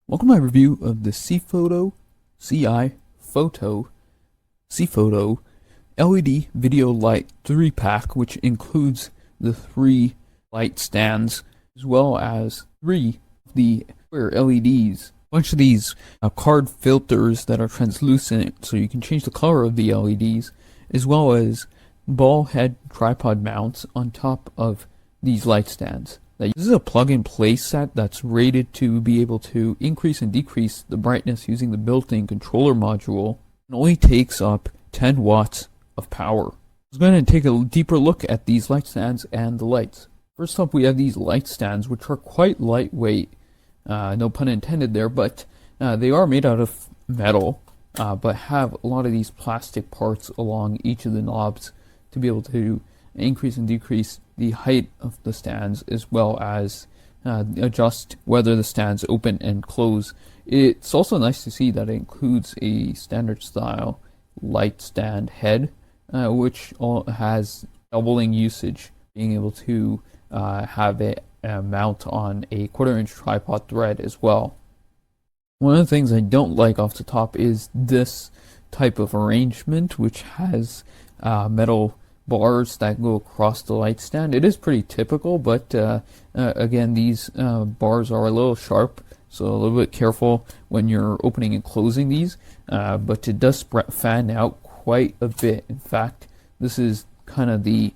Welcome to my review of the Ci-Fotto LED Video Light 3-pack, which includes the 3 light stands as well as 3 of the square LEDs. A bunch of these card filters that are translucent so you can change the color of the LEDs, as well as ball head tripod mounts on top of these light stands. This is a plug-and-play set that's rated to be able to increase and decrease the brightness using the built-in controller module. It only takes up 10 watts of power. Let's go ahead and take a deeper look at these light stands and the lights. First up, we have these light stands, which are quite lightweight. No pun intended there, but they are made out of metal, but have a lot of these plastic parts along each of the knobs to be able to increase and decrease the height of the stands, as well as adjust whether the stands open and close. It's also nice to see that it includes a standard style light stand head, which has doubling usage, being able to have it mount on a 1/4-inch tripod thread as well. One of the things I don't like off the top is this type of arrangement, which has metal bars that go across the light stand. It is pretty typical, but again, these bars are a little sharp, so a little bit careful when you're opening and closing these, but it does fan out quite a bit. In fact, this is kind of the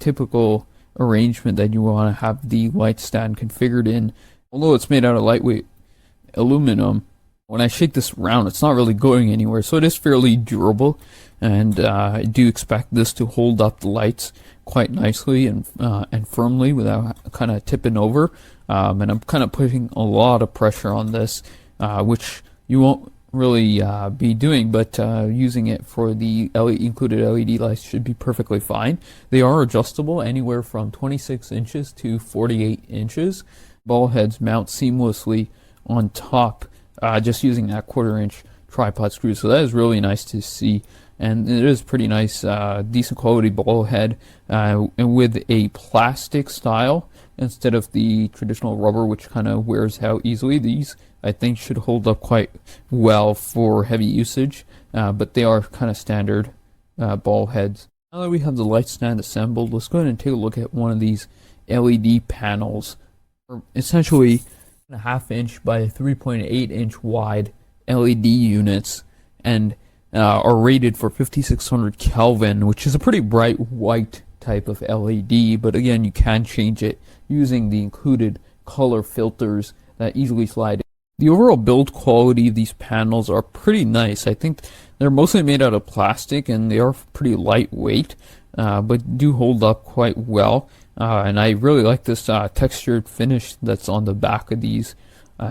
typical arrangement that you want to have the light stand configured in. Although it's made out of lightweight aluminum, when I shake this around, it's not really going anywhere, so it is fairly durable, and I do expect this to hold up the lights quite nicely and firmly without kind of tipping over. And I'm kind of putting a lot of pressure on this, which you won't really be doing, but using it for the included LED lights should be perfectly fine. They are adjustable anywhere from 26 inches to 48 inches. Ball heads mount seamlessly on top, just using that 1/4-inch tripod screw, so that is really nice to see. And it is pretty nice, decent quality ball head, and with a plastic style instead of the traditional rubber, which kind of wears out easily. These, I think, should hold up quite well for heavy usage, but they are kind of standard ball heads. Now that we have the light stand assembled, let's go ahead and take a look at one of these LED panels. Essentially, 1/2-inch by 3.8-inch wide LED units, and are rated for 5600 Kelvin, which is a pretty bright white type of LED, but again, you can change it using the included color filters that easily slide in. The overall build quality of these panels are pretty nice. I think they're mostly made out of plastic, and they are pretty lightweight, but do hold up quite well. And I really like this textured finish that's on the back of these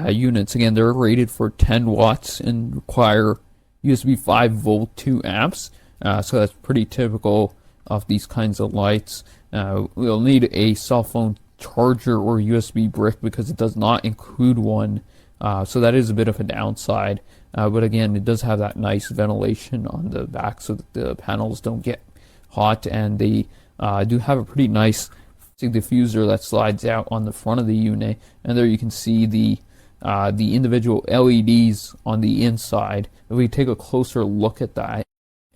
units. Again, they're rated for 10 watts and require USB 5-volt 2 amps, so that's pretty typical of these kinds of lights. We'll need a cell phone charger or USB brick because it does not include one, so that is a bit of a downside. But again, it does have that nice ventilation on the back so that the panels don't get hot, and they do have a pretty nice diffuser that slides out on the front of the unit, and there you can see the individual LEDs on the inside. If we take a closer look at that,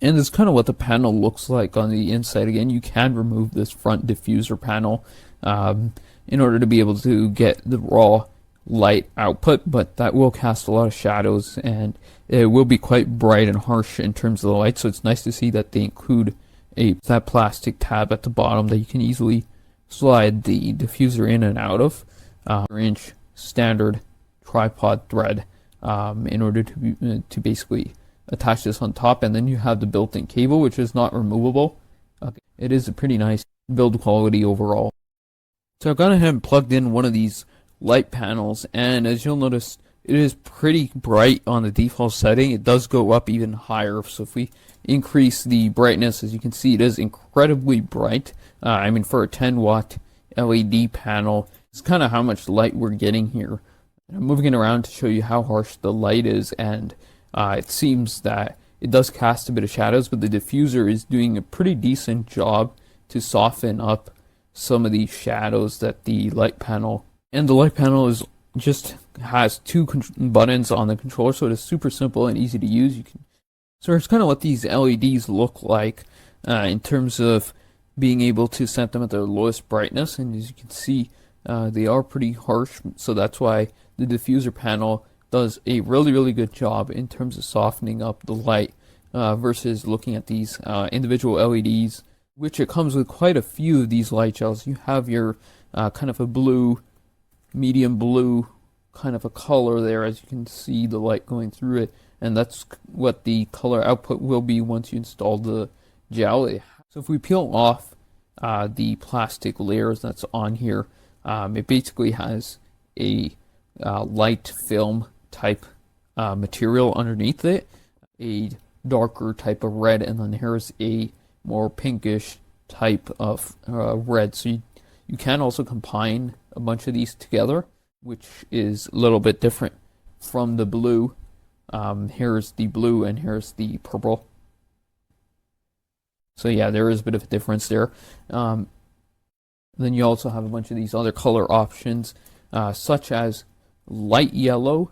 and this is kind of what the panel looks like on the inside. Again, you can remove this front diffuser panel in order to be able to get the raw light output, but that will cast a lot of shadows, and it will be quite bright and harsh in terms of the light. So it's nice to see that they include that plastic tab at the bottom that you can easily slide the diffuser in and out of. 1/4-inch standard tripod thread in order to basically attach this on top, and then you have the built-in cable, which is not removable. It is a pretty nice build quality overall. So I've gone ahead and plugged in one of these light panels, and as you'll notice, it is pretty bright on the default setting. It does go up even higher, so if we increase the brightness, as you can see, it is incredibly bright. I mean, for a 10-watt LED panel, it's kind of how much light we're getting here. I'm moving it around to show you how harsh the light is, and it seems that it does cast a bit of shadows, but the diffuser is doing a pretty decent job to soften up some of these shadows that the light panel, and the light panel is just has two buttons on the controller, so it is super simple and easy to use. So here's kind of what these LEDs look like in terms of being able to set them at their lowest brightness, and as you can see, they are pretty harsh, so that's why the diffuser panel does a really good job in terms of softening up the light versus looking at these individual LEDs, which it comes with quite a few of these light gels. You have your kind of a blue, medium blue kind of a color there, as you can see the light going through it, and that's what the color output will be once you install the gel. So if we peel off the plastic layers that's on here, it basically has a light film type material underneath it, a darker type of red, and then here's a more pinkish type of red. So you can also combine a bunch of these together, which is a little bit different from the blue. Here's the blue and here's the purple. So yeah, there is a bit of a difference there. Then you also have a bunch of these other color options, such as light yellow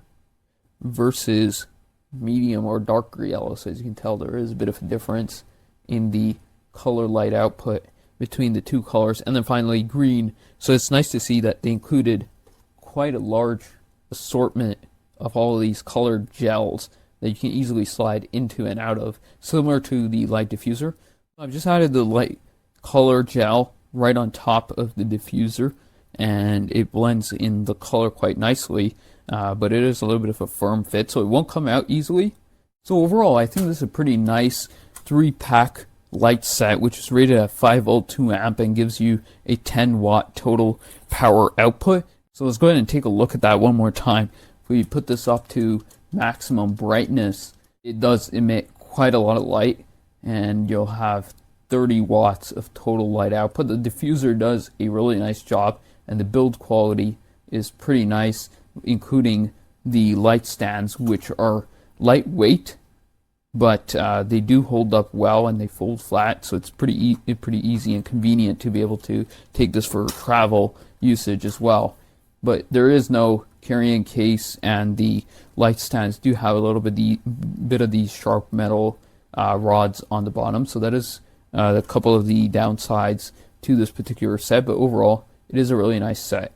versus medium or darker yellow. So as you can tell, there is a bit of a difference in the color light output between the two colors. And then finally green. So it's nice to see that they included quite a large assortment of all of these colored gels that you can easily slide into and out of, similar to the light diffuser. I've just added the light color gel right on top of the diffuser, and it blends in the color quite nicely, but it is a little bit of a firm fit, so it won't come out easily. So overall, I think this is a pretty nice 3-pack light set, which is rated at 5 volt 2 amp and gives you a 10 watt total power output. So let's go ahead and take a look at that one more time. If we put this up to maximum brightness, it does emit quite a lot of light, and you'll have 30 watts of total light output. The diffuser does a really nice job, and the build quality is pretty nice, including the light stands, which are lightweight, but they do hold up well and they fold flat, so it's pretty easy and convenient to be able to take this for travel usage as well. But there is no carrying case, and the light stands do have a little bit of these sharp metal rods on the bottom, so that is a couple of the downsides to this particular set, but overall it is a really nice set.